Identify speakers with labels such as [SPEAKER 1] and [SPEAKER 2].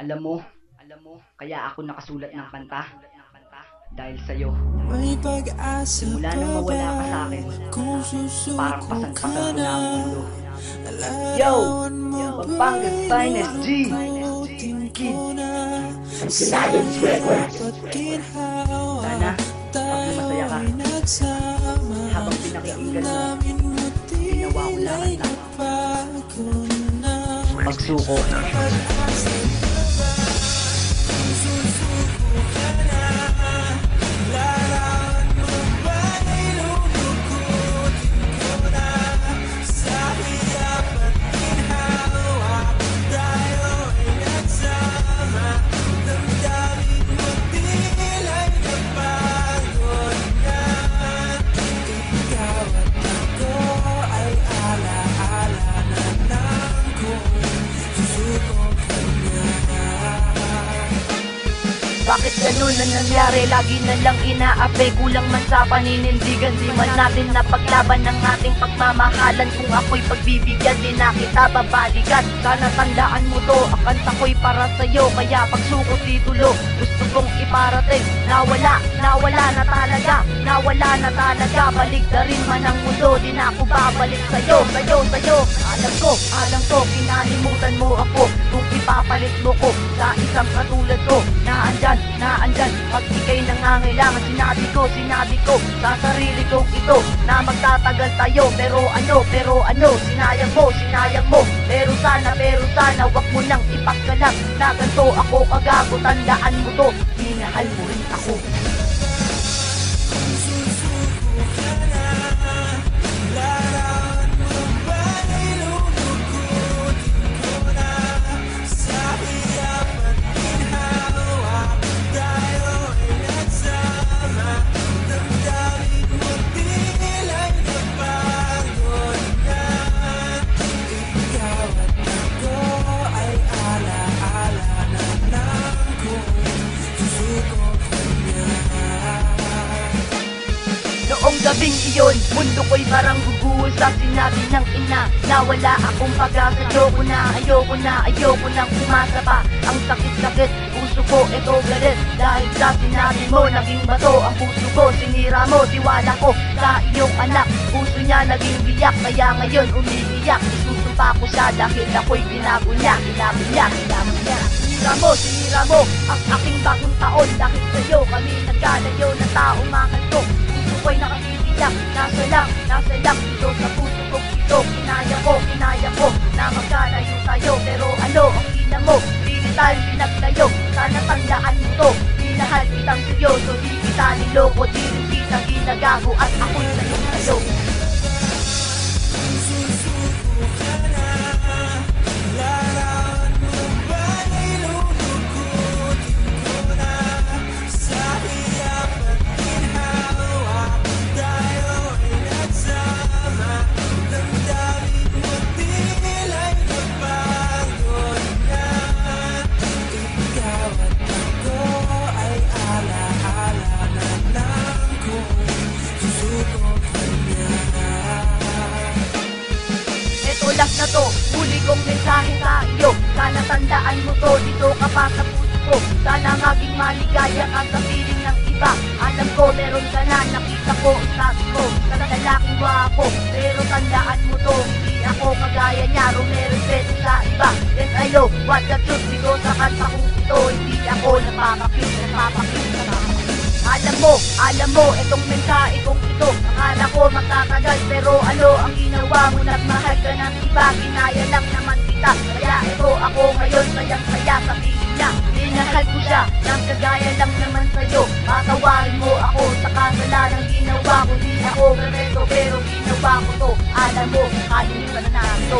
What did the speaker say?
[SPEAKER 1] Alam mo, kaya ako nakasulat ng kanta dahil sa'yo. Simula nang mawala ka sa akin, parang pasan-pasan ko na ang mundo. Yo! Pampangas Finest G! Kid!
[SPEAKER 2] Silence Records.
[SPEAKER 1] Sana, pag masaya ka, habang pinakikinggan mo, ginawa ko lahat ng pagsuko.
[SPEAKER 3] Bakit ganun na nangyari? Lagi na lang inaapi. Kulang man sa paninindigan, di man natin napaglaban ng ating pagmamahalan. Kung ako'y pagbibigyan, di na kita babalikan. Sana tandaan mo to, ang kanta ko'y para sa'yo. Kaya pagsuko titulo, gusto kong iparating. Nawala na talaga, balik na rin man ang mundo, di na ako babalik sa'yo. Alam ko, kinalimutan mo ako. Kung ipapalit mo ko sa isang katulad ko, naandyan, pag ika'y nangangailangan. Sinabi ko sa sarili kong ito na magtatagal tayo. Pero ano, sinayang mo. Pero sana, wag mo nang ipagkalang na ganito ako kagago. Tandaan mo to, minahal mo rin ako. Noong gabing iyon, mundo ko'y parang guguhos sa sinabi ng ina na wala akong pag-asa. Ayoko nang umasa pa. Ang sakit, puso ko eto galit. Dahil sa sinabi mo, naging bato ang puso ko. Sinira mo, tiwala ko sa iyong anak. Puso niya naging biyak, kaya ngayon umiiyak. Isusumpa ko siya dahil ako'y binago niya. Sinira mo ang aking bagong taon. Dahil sa'yo kami nagkalayo na taong mahal ko. Puso ko'y nakakitiyak, nasa lang ito sa puso kong ito. Kinaya ko na magkalayo tayo. Pero ano ang ina mo, pili tayong pinaglayo. Sana tandaan mo to, minahal kitang seryoso. Di kita niloko, di rin kita ginagago. At ako'y sa'yo. Last na to, huli kong mensahe sa iyo. Sana tandaan mo to, dito ka pa sa puso ko. Sana maging maligaya ka sa piling ng iba. Alam ko meron ka na, nakita ko ang status ko sa lalaking gwapo. Pero tandaan mo to, hindi ako kagaya niya. Rumerespeto sa iba. Yes, I know what the truth, dito sa kanta kong ito. Hindi ako napapakit. Alam mo, itong mensahe kong ito. Akala ko magtatagal, pero ano ang ginawa mo? Nagmahal ka ng iba, kinaya lang naman kita. Kaya ito ako ngayon, sayang-saya sa piling niya. Minahal ko siya, nang kagaya lang naman sa'yo. Patawarin mo ako sa kasalanang ginawa ko. Di ako gareto, pero ginawa ko to. Alam mo, kalimutan na nato.